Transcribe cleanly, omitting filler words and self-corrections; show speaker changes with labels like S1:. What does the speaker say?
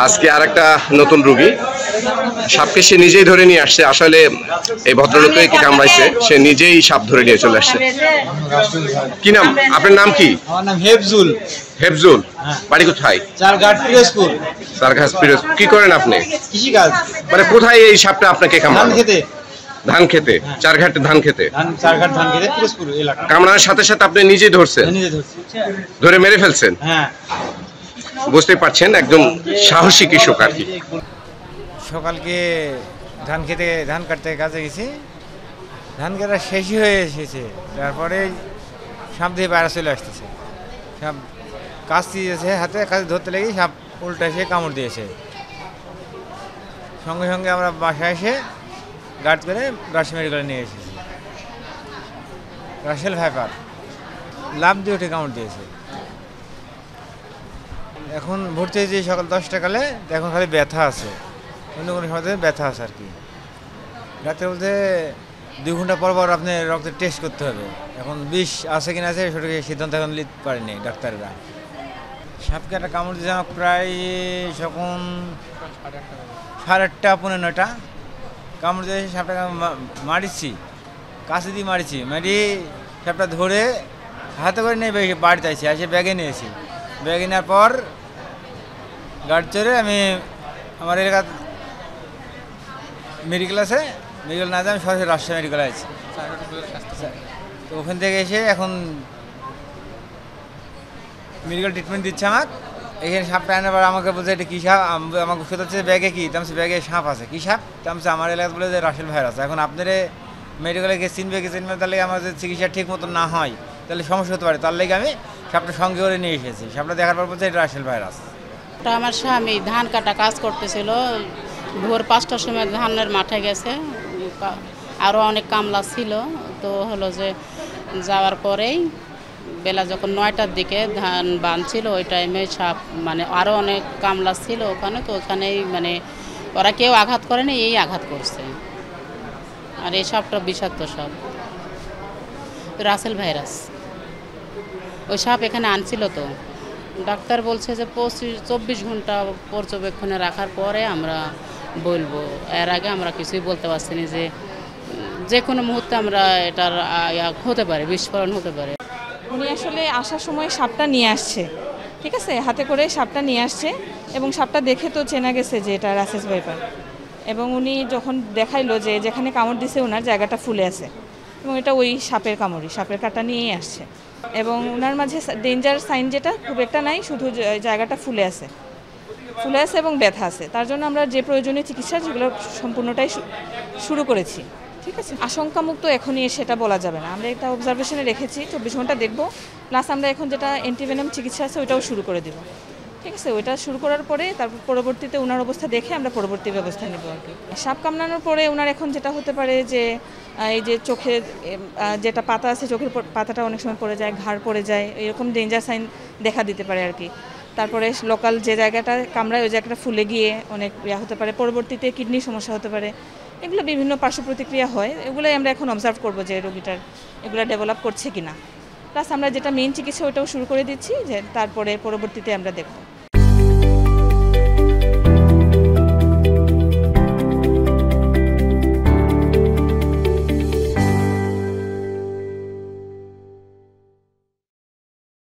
S1: আজকে আরেকটা নতুন রোগী সাপকে সে নিজেই ধরে নিয়ে আসছে। আসলে এই ভদ্রলোককে কি কামড়াইছে সে নিজেই সাপ ধরে নিয়ে চলে আসছে। কি নাম আপনার? নাম কি?
S2: আমার নাম হেফজুল।
S1: হেফজুল, বাড়ি কোথায়?
S2: চারঘাট পিরোজপুর।
S1: চারঘাট পিরোজপুর। কি করেন আপনি?
S2: কৃষিকাজ।
S1: মানে কোথায় এই সাপটা আপনাকে কামড়ালো?
S2: ধান খেতে।
S1: ধান খেতে? চারঘাটে ধান খেতে?
S2: চারঘাট ধান খেতে পিরোজপুর এলাকা।
S1: কামড়ানোর সাথে সাথে আপনি নিজেই ধরছেন?
S2: নিজে ধরছি।
S1: ধরে মেরে ফেলছেন?
S2: হ্যাঁ।
S1: বুঝতে পারছেন একদম সাহসী কৃষক আর কি।
S3: সকালকে ধান খেতে ধান কাটতে কাজে গেছি, ধান কাটা শেষই হয়ে এসেছে, তারপরে সাপ দিয়ে বাইরে চলে আসতেছে। সাপ কাস্তি দিয়েছে হাতে, কাজ ধরতে লেগে সাপ উল্টা এসে কামড় দিয়েছে। সঙ্গে সঙ্গে আমরা বাসায় এসে গার্ড করে রাজশাহী মেডিকেলে নিয়ে এসেছি। রাসেল ভাইপার লাভ দিয়ে উঠে কামড় দিয়েছে। এখন ভর্তি হয়েছি সকাল 10টা কালে, এখন খালি ব্যথা আছে, অন্য কোনো সময় ব্যথা আছে আর কি। ডাক্তার বলতে 2 ঘন্টা পর পর আপনি রক্তের টেস্ট করতে হবে। এখন বিষ আছে কিনা আছে সেটাকে সিদ্ধান্ত এখন নিতে পারেনি ডাক্তাররা। সাপকে একটা কামড় দিয়েছে আমার প্রায় যখন 8:30 পৌনে 9টা কামড় দিয়েছে। সাপটাকে মারিছি, কাছে দিয়ে মারিছি, মারি সাপটা ধরে হাতে করে নিয়ে বাড়িতে আসছি, আসে ব্যাগে নিয়েছি। ব্যাগে নেওয়ার পর গাড়ি চড়ে আমি আমার এলাকার মেডিকেল আছে, মেডিকেল না যায় আমি সরাসরি রাজশাহী মেডিকেলে আছি। তো ওখান থেকে এসে এখন মেডিকেল ট্রিটমেন্ট দিচ্ছে আমাকে। এখানে সাপটা আনার আমাকে বলছে এটা কী সাপ, আমাকে শুধু হচ্ছে ব্যাগে কি তামছে, ব্যাগে সাপ আছে। কী সাপ তামছে আমার এলাকায় বলে যে রাসেল ভাইরাস। এখন আপনারা মেডিকেলে গিয়ে চিনবে তাহলে আমার যদি চিকিৎসা ঠিক মতো না হয় তাহলে সমস্যা হতে পারে। তার লেগে আমি সাপটা সঙ্গে করে নিয়ে এসেছি। সাপটা দেখার পর বলছে এটা রাসেল ভাইরাস।
S4: আমার স্বামী ধান কাটা কাজ করতেছিল, ভোর 5টার সময় ধানের মাঠে গেছে, আরও অনেক কামলা ছিল। তো হলো যে যাওয়ার পরেই বেলা যখন 9টার দিকে ধান বাঁধছিল, ওই টাইমে সাপ মানে আরও অনেক কামলা ছিল ওখানে। তো ওখানেই মানে ওরা কেউ আঘাত করেনি, এই আঘাত করছে। আর এই সাপটা বিষাক্ত সাপ, রাসেল ভাইরাস। ওই সাপ এখানে আনছিল। তো ডাক্তার বলছে যে 24 ঘন্টা পর্যবেক্ষণে রাখার পরে আমরা বলবো। এর আগে আমরা কিছুই বলতে পারছি না, যে কোনো মুহূর্তে আমরা এটার হতে পারে, বিস্ফোরণ হতে পারে।
S5: উনি আসলে আসার সময় সাপটা নিয়ে আসছে, ঠিক আছে, হাতে করে সাপটা নিয়ে আসছে এবং সাপটা দেখে তো চেনা গেছে যে এটা রাসেল ভাইপার। এবং উনি যখন দেখাইলো যে যেখানে কামড় দিছে ওনার জায়গাটা ফুলে আছে এবং এটা ওই সাপের কামড়ই, সাপের কাটা নিয়েই আসছে। এবং ওনার মাঝে ডেঞ্জার সাইন যেটা খুব একটা নাই, শুধু জায়গাটা ফুলে আছে এবং ব্যথা আছে। তার জন্য আমরা যে প্রয়োজনীয় চিকিৎসা যেগুলো সম্পূর্ণটাই শুরু করেছি, ঠিক আছে। আশঙ্কামুক্ত এখনই সেটা বলা যাবে না, আমরা এটা অবজারভেশনে রেখেছি, 24 ঘন্টা দেখব। প্লাস আমরা এখন যেটা অ্যান্টিভেনম চিকিৎসা আছে ওইটাও শুরু করে দেব, ঠিক আছে। ওইটা শুরু করার পরে তারপর পরবর্তীতে ওনার অবস্থা দেখে আমরা পরবর্তী ব্যবস্থা নেব আর কি। সাপ কামড়ানোর পরে ওনার এখন যেটা হতে পারে যে এই যে চোখের যেটা পাতা আছে, চোখের পাতাটা অনেক সময় পড়ে যায়, ঘাড় পড়ে যায়, এরকম ডেঞ্জার সাইন দেখা দিতে পারে আর কি। তারপরে লোকাল যে জায়গাটা কামড়ায় ওই জায়গাটা ফুলে গিয়ে অনেক হতে পারে, পরবর্তীতে কিডনির সমস্যা হতে পারে। এগুলো বিভিন্ন পার্শ্ব প্রতিক্রিয়া হয়, এগুলোই আমরা এখন অবজার্ভ করবো যে রোগীটার এগুলো ডেভেলপ করছে কিনা। প্লাস আমরা যেটা মেইন চিকিৎসা ওইটাও শুরু করে দিচ্ছি, যে তারপরে পরবর্তীতে আমরা দেখব।